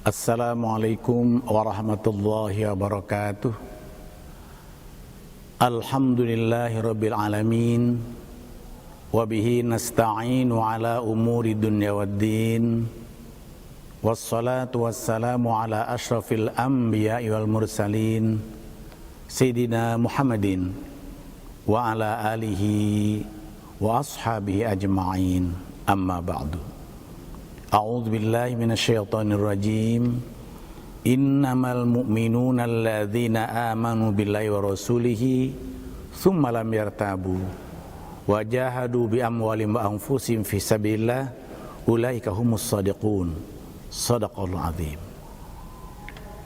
Assalamualaikum warahmatullahi wabarakatuh. Alhamdulillahi rabbil alamin. Wabihi nasta'inu ala umuri dunya waddin. Wassalatu wassalamu ala ashrafil anbiya'i wal mursalin Sayyidina Muhammadin wa ala alihi wa ashabihi ajma'in. Amma ba'du. A'udzu billahi minasyaitonir rajim. Innamal mu'minuna alladzina amanu billahi wa rasulihi tsumma lam yartabu wa jahadu bi amwalihim wa anfusihim fi sabilillah ulaika humus shadiqun. Shadaqallahu azim.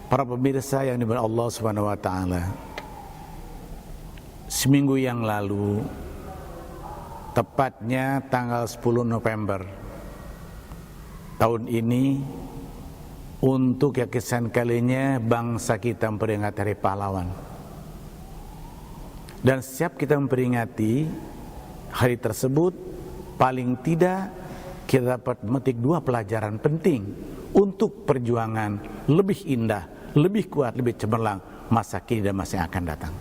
Para pemirsa yang dimuliakan Allah Subhanahu wa taala, seminggu yang lalu, tepatnya tanggal 10 November tahun ini, untuk yang kesekian kalinya bangsa kita memperingati Hari Pahlawan. Dan setiap kita memperingati hari tersebut, paling tidak kita dapat memetik dua pelajaran penting untuk perjuangan lebih indah, lebih kuat, lebih cemerlang masa kini dan masa yang akan datang.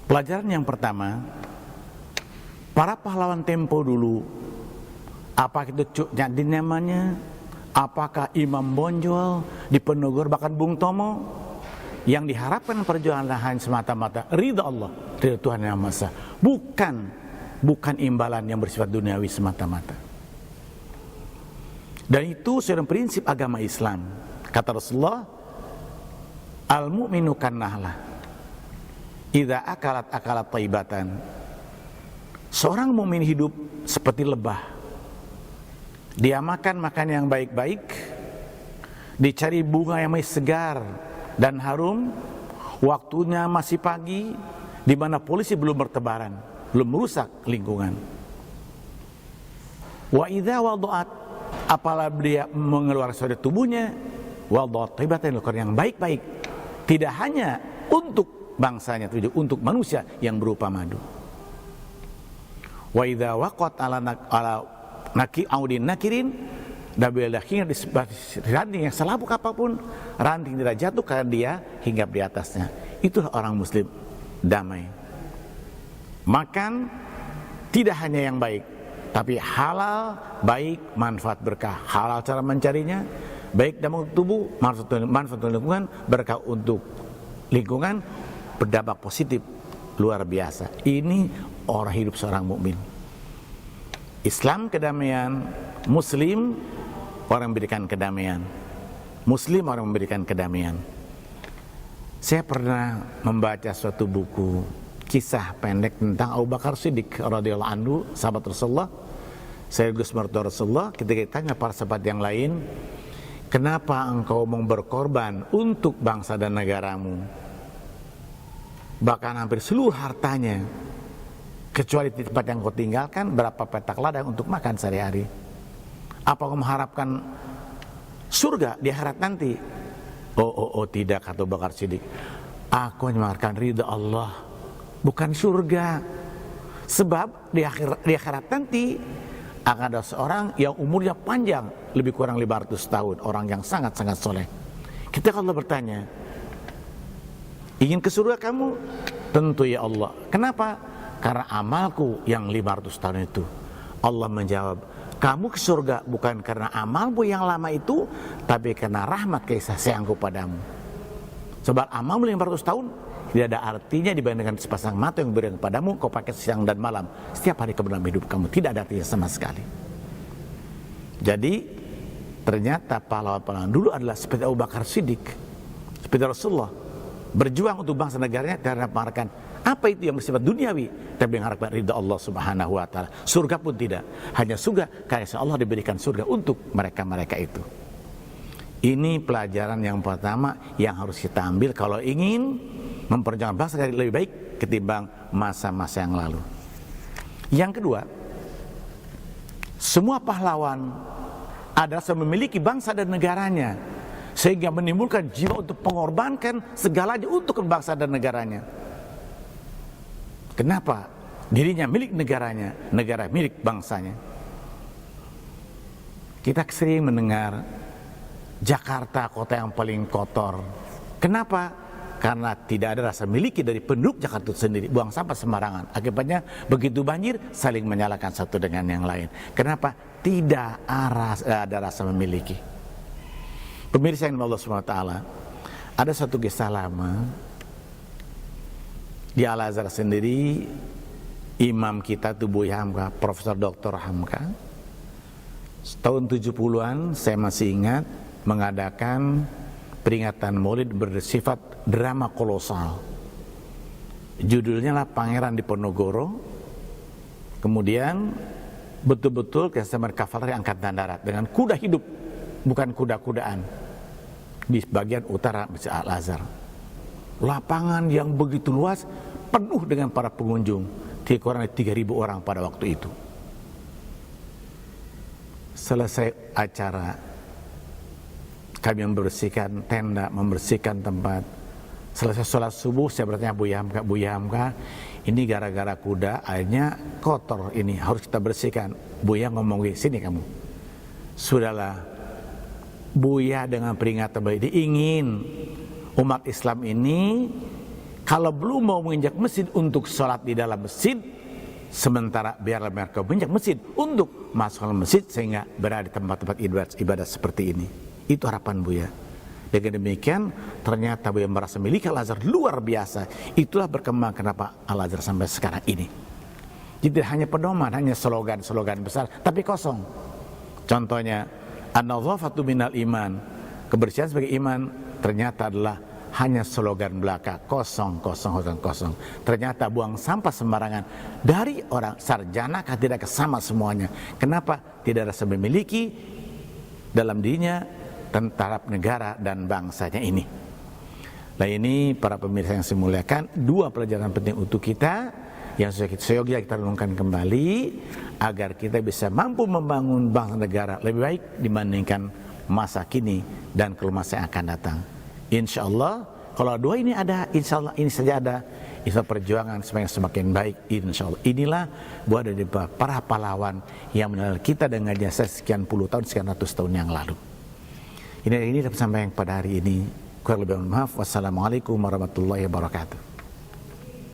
Pelajaran yang pertama, para pahlawan tempo dulu, apa itu Cuk Nyadin namanya, apakah Imam Bonjol, Diponegoro, bahkan Bung Tomo, yang diharapkan perjuangan hanya semata-mata ridha Allah, ridha Tuhan Yang Maha Esa, bukan imbalan yang bersifat duniawi semata-mata. Dan itu sesuai prinsip agama Islam. Kata Rasulullah, al-mu'minu kannahlah idza akalat thaibatan. Seorang mukmin hidup seperti lebah. Dia makan yang baik-baik, dicari bunga yang masih segar dan harum, waktunya masih pagi, di mana polisi belum bertebaran, belum merusak lingkungan. Wa idza wada'at, apabila dia mengeluarkan dari tubuhnya, wada'at thaibatan, yang baik-baik, tidak hanya untuk bangsanya, tapi untuk manusia yang berupa madu. Wa idza waqat ala audin nakirin, dan bila dia di ranting yang selabuk apapun, ranting tidak jatuh karena dia hinggap di atasnya. Itulah orang muslim damai. Makan tidak hanya yang baik, tapi halal, baik, manfaat berkah. Halal cara mencarinya, baik dalam tubuh, manfaat untuk lingkungan, berkah untuk lingkungan, berdampak positif luar biasa. Ini orang hidup seorang mukmin. Islam kedamaian, Muslim orang memberikan kedamaian. Muslim orang memberikan kedamaian. Saya pernah membaca suatu buku kisah pendek tentang Abu Bakar Siddiq radhiyallahu anhu, sahabat Rasulullah, sekaligus mertua Rasulullah. Ketika ditanya para sahabat yang lain, kenapa engkau mau berkorban untuk bangsa dan negaramu? Bahkan hampir seluruh hartanya, kecuali di tempat yang kau tinggalkan, berapa petak ladang untuk makan sehari-hari. Apa kau mengharapkan surga di akhirat nanti? Oh tidak, kata Abu Bakar Siddiq. Aku mengharapkan ridha Allah, bukan surga. Sebab di akhirat nanti akan ada seorang yang umurnya panjang, lebih kurang 500 tahun, orang yang sangat-sangat soleh. Kita kalau bertanya, ingin ke surga kamu? Tentu ya Allah. Kenapa? Karena amalku yang 500 tahun itu. Allah menjawab, kamu ke surga bukan karena amalmu yang lama itu, tapi karena rahmat kasih sayangku padamu. Sebab amalmu 500 tahun tidak ada artinya dibandingkan sepasang mata yang diberikan kepadamu, kau pakai siang dan malam setiap hari kebenaran hidup kamu, tidak ada artinya sama sekali. Jadi ternyata pahlawan-pahlawan dulu adalah seperti Abu Bakar Siddiq, seperti Rasulullah, berjuang untuk bangsa negaranya karena mengharapkan apa itu yang bersifat duniawi, tapi mengharapkan ridha Allah Subhanahu wa taala. Surga pun tidak, hanya surga karena Allah diberikan surga untuk mereka-mereka itu. Ini pelajaran yang pertama yang harus kita ambil kalau ingin memperjuangkan bangsa lebih baik ketimbang masa-masa yang lalu. Yang kedua, semua pahlawan adalah memiliki bangsa dan negaranya, sehingga menimbulkan jiwa untuk mengorbankan segalanya untuk bangsa dan negaranya. Kenapa? dirinya milik negaranya, negara milik bangsanya. Kita sering mendengar Jakarta kota yang paling kotor. Kenapa? Karena tidak ada rasa miliki dari penduduk Jakarta itu sendiri. Buang sampah sembarangan. Akibatnya begitu banjir saling menyalahkan satu dengan yang lain. Kenapa? Tidak ada rasa memiliki. Pemirsa yang Allah SWT, ada satu kisah lama di Al-Azhar sendiri. Imam kita itu Buya Hamka, Profesor Dr. Hamka, tahun 70-an saya masih ingat, mengadakan peringatan Maulid bersifat drama kolosal. Judulnya lah Pangeran Diponegoro. Kemudian betul-betul kesamaan kavaleri angkatan darat dengan kuda hidup, bukan kuda-kudaan, di bagian utara Masjid Al-Azhar. Lapangan yang begitu luas penuh dengan para pengunjung, kurang lebih 3.000 orang pada waktu itu. Selesai acara, kami membersihkan tenda, membersihkan tempat. Selesai sholat subuh, saya bertanya Buya Hamka, ini gara-gara kuda airnya kotor, ini harus kita bersihkan. Buya ngomong, sini kamu. Sudahlah, Buya dengan peringatan bahwa dia ingin umat Islam ini kalau belum mau menginjak masjid untuk sholat di dalam masjid, sementara biarlah mereka menginjak masjid untuk masuk ke masjid sehingga berada di tempat-tempat ibadah seperti ini. Itu harapan Buya. Dengan demikian ternyata Buya merasa milik Al-Azhar luar biasa. Itulah berkembang kenapa Al-Azhar sampai sekarang ini. Jadi hanya pedoman, hanya slogan-slogan besar, tapi kosong. Contohnya, an-nadhafatu minal iman, kebersihan sebagai iman, ternyata adalah hanya slogan belaka, kosong. Ternyata buang sampah sembarangan dari orang sarjana tidak sama semuanya. Kenapa? Tidak rasa memiliki dalam dirinya terhadap negara dan bangsanya ini. Nah, ini para pemirsa yang saya muliakan, dua pelajaran penting untuk kita yang seyogianya kita renungkan kembali agar kita bisa mampu membangun bangsa negara lebih baik dibandingkan masa kini dan ke masa yang akan datang. Insya Allah, kalau dua ini ada, insya Allah ini saja ada, insya Allah perjuangan semakin baik. Insya Allah inilah buah dari para pahlawan yang mengenal kita dengan jasa sekian puluh tahun, sekian ratus tahun yang lalu. Ini dapat sampaikan pada hari ini. Kurang lebih mohon maaf. Wassalamualaikum warahmatullahi wabarakatuh.